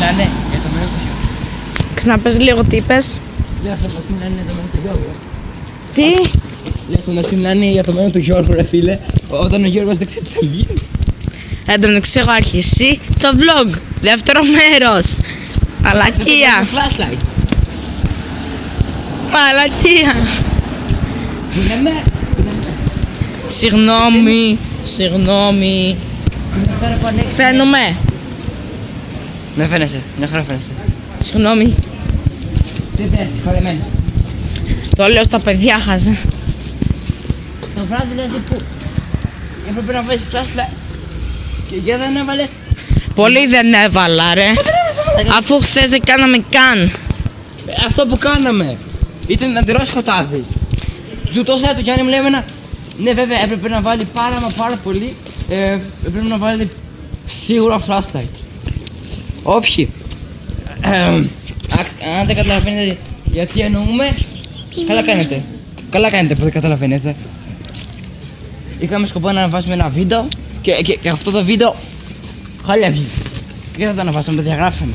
μιλάνε για το μέλλον του Γιώργου. Ξαναπες λίγο τι είπες. Λέω στο μεταξύ μιλάνε για το μέλλον του Γιώργου. Τι. Λέω στο μεταξύ μιλάνε για το μέλλον του Γιώργου, ρε φίλε. Όταν ο Γιώργος δεν ξέρει τι θα γίνει. Εν τω μεταξύ έχω αρχίσει το vlog. Δεύτερο μέρος. Μαλακία. Flashlight. Μαλακία. Μιλάμε. Συγγνώμη. Συγγνώμη. Φαίνομαι. Ναι, φαίνεσαι. Μια χαρά φαίνεσαι. Συγγνώμη. Τι πες, συγχωρεμένος. Το λέω στα παιδιά χάζε. Το βράδυ δηλαδή που έπρεπε να βάλεις flashlight και για δεν έβαλες. Πολύ δεν έβαλα ρε. Αφού χθες δεν κάναμε καν. Αυτό που κάναμε ήταν να τυρώσει σκοτάδι. Του τόσο του Γιάννη μου λέει εμένα. Ναι βέβαια έπρεπε να βάλει πάρα πολύ. Έπρεπε να βάλει σίγουρα flashlight. Όποιοι αν δεν καταλαβαίνετε γιατί εννοούμε, καλά κάνετε. Καλά κάνετε που δεν καταλαβαίνετε. Είχαμε σκοπό να αναβάσουμε ένα βίντεο και αυτό το βίντεο χάλια βγήκε. Και δεν το αναβάσαμε, το διαγράψαμε.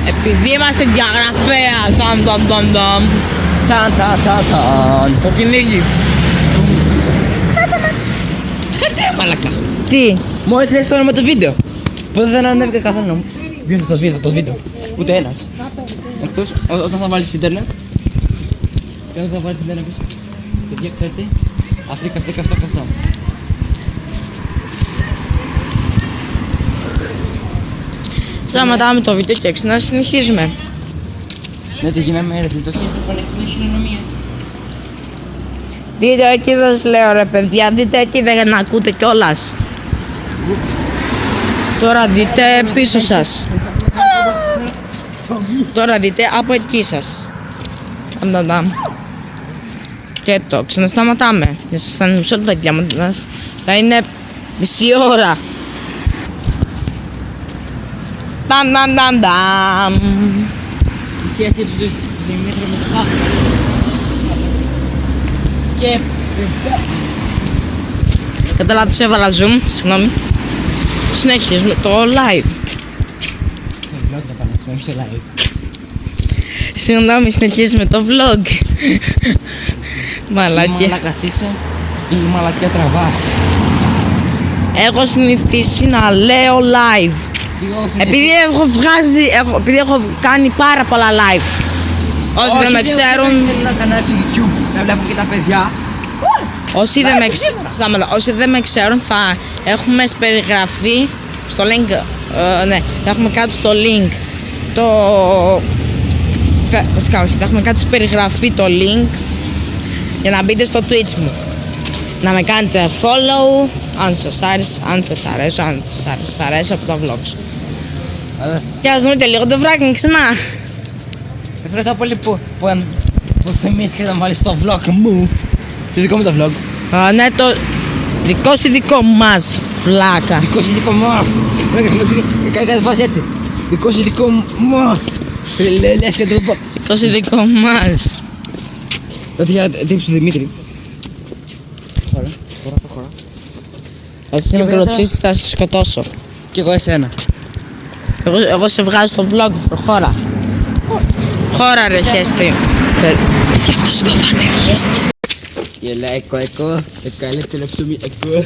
Επειδή είμαστε διαγραφέα. Ταν. Το κυνήγι. Συγχαρητήρια μαλακά. Τι. Μόλις λες το όνομα του βίντεο. Πότε δεν ανέβηκε καθόλου μου. Ποιος το βίντεο. Ούτε ένας. Εκτός όταν θα βάλεις ίντερνετ. Και όταν θα βάλεις ίντερνετ πίσω. Παιδιά ξέρετε. Αυτή και αυτό. Σταματάμε το βίντεο και να συνεχίζουμε. Ναι, τι γίναμε ρε, το σκέφτομαι να έχεις χειρονομίες. Δείτε εκεί σας λέω ρε παιδιά, δείτε εκεί δεν ακούτε κιόλας. Τώρα δείτε πίσω σας. Τώρα δείτε από εκεί σας. Και το ξανασταματάμε. Για σας θα είναι μισό λεπτό παιδιά μας. Θα είναι μισή ώρα. Μπαμ. Είχε έτσι του Δημήτρη με το χάπι. Και Κατά λάθος έβαλα zoom, συγγνώμη. Συνεχίζουμε το live. το vlog θα πάμε, όχι το live. Συγγνώμη, συνεχίζουμε το vlog. Η Μαλάκια. μαλακάς είσαι ή η μαλακιά τραβάς. Έχω συνηθίσει να λέω live. Επειδή έχω κάνει πάρα πολλά lives. Όσοι δεν με ξέρουν, Θέλω να κάνω έτσι YouTube, να βλέπω και τα παιδιά. όσοι δεν με ξέρουν θα έχουμε περιγραφή στο link, ναι, θα έχουμε κάτω στο link βασικά όχι, θα έχουμε κάτω στην περιγραφή το link για να μπείτε στο Twitch μου. Να με κάνετε follow αν σας αρέσει από τα vlogs. Και ας δούμε και λίγο το βράκι ξανά. Ευχαριστώ πολύ που θυμήθηκες να βάλεις το vlog μου. Το δικό μου το vlog. Ναι, το δικό σου δικό μας φλάκα. Δικό σου δικό μας. Κάτι βάζει έτσι. Δικό σου δικό μας. Λες και το πω. Δικό σου δικό μας. Δεν θα τύψει του Δημήτρη. Ωραία, προχωρά. Εσύ με κλωτσίσεις θα σε σκοτώσω. Κι εγώ εσένα. Εγώ σε βγάζω στο vlog, προχώρα. Χώρα ρε χέστη. Γιατί αυτός φοβάται ο χέστης. Γελά, εκό. Καλύτερο ψωμί, εκό.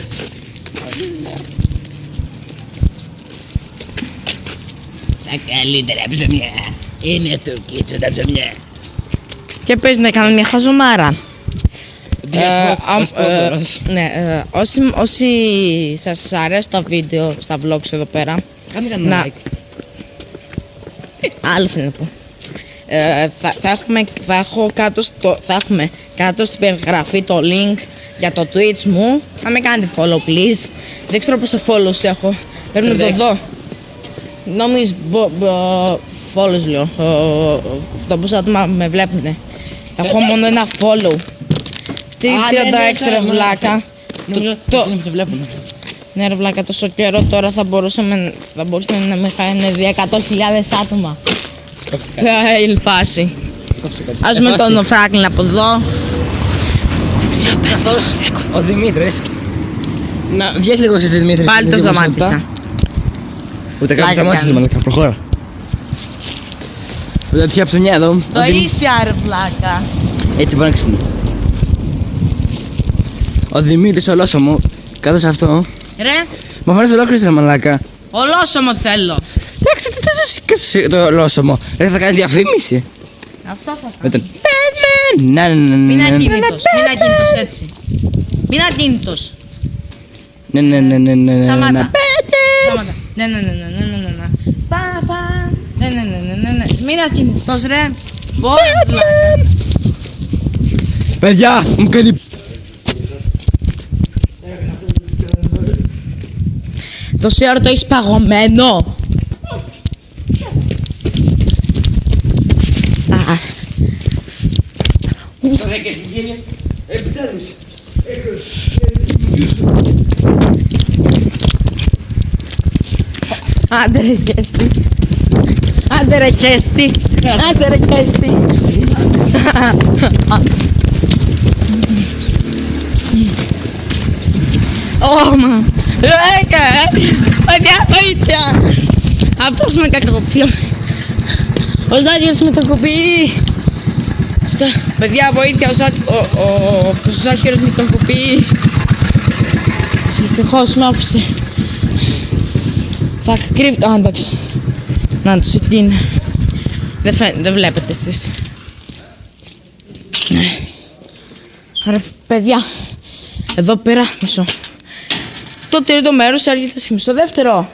Τα καλύτερα ψωμιά είναι το κίτσο τα ψωμιά. Και παίζει να κάνω μια χαζομάρα. Όσοι σας αρέσουν τα βίντεο στα vlogs εδώ πέρα, Κάνε κανένα like. άλλο θέλω να πω. Θα έχουμε κάτω στην περιγραφή το link για το Twitch μου. Θα με κάνετε follow please. Δεν ξέρω πόσα follows έχω. Πρέπει να το δω. Νόμιζ follows λέω. Αυτό πόσα άτομα με βλέπουνε. Έχω μόνο ένα follow. Τι 36 ρε βλάκα. Δεν σε βλέπουν. Ναι ρε βλάκα, τόσο καιρό τώρα θα μπορούσαν να με χάνε 100.000 άτομα. Ποια είναι η φάση. Ας με τον Φράκλιν από εδώ. Καθώς ο Δημήτρης. Να βγες λίγο εσύ Δημήτρης. Πάλι το σταμάτησα. Ούτε Πλάκα κάποιος αμάξης, κάνει. μαλάκα, προχώρα. Ούτε τέτοια ψωμιά εδώ. Το ίσια ρε βλάκα. Έτσι μπορεί να ξυπνεί. Ο Δημήτρης ολόσωμο, κάτω σε αυτό. Ρε, Μα φαίνεται ολόκληρη ρε μαλάκα. ολόσωμο θέλω. Εντάξει, τι θες και εσύ το ολόσωμο. Ρε θα κάνει διαφήμιση. Αυτό θα Με κάνω. τον Batman. Να, Μην ακίνητος, μην ακίνητος έτσι. Μην ακίνητος. Ναι, ναι, ναι, ναι, ναι, ναι, Σταμάτα. ναι. Σταμάτα. Ναι, ναι, ναι, ναι, ναι, ναι, ναι, ναι. Πα, πα. Ναι, ναι, ναι, ναι, ναι, ναι. Μην ακίνητος ρε. Πω, βλάκα. Παιδιά, μου κάνει... Τόση ώρα το έχεις παγωμένο. Α, Το δέκες κύριε, επιτέλους. άντε ρε χέστη. Άντε ρε χέστη. Άντε ρε χέστη. Ωμα. Παιδιά, βοήθεια. Αυτός με κακοποιεί. Ο Ζάχης με κακοποιεί. Παιδιά, βοήθεια, αυτός ο Ζάχης με κακοποιεί. Ευτυχώς με άφησε. Φακ, κρύβει. Α, εντάξει. Να τους εκεί είναι. Δεν βλέπετε εσείς. Ρε παιδιά, εδώ πέρα μισό. Το τρίτο μέρος έρχεται σε μισό δεύτερο.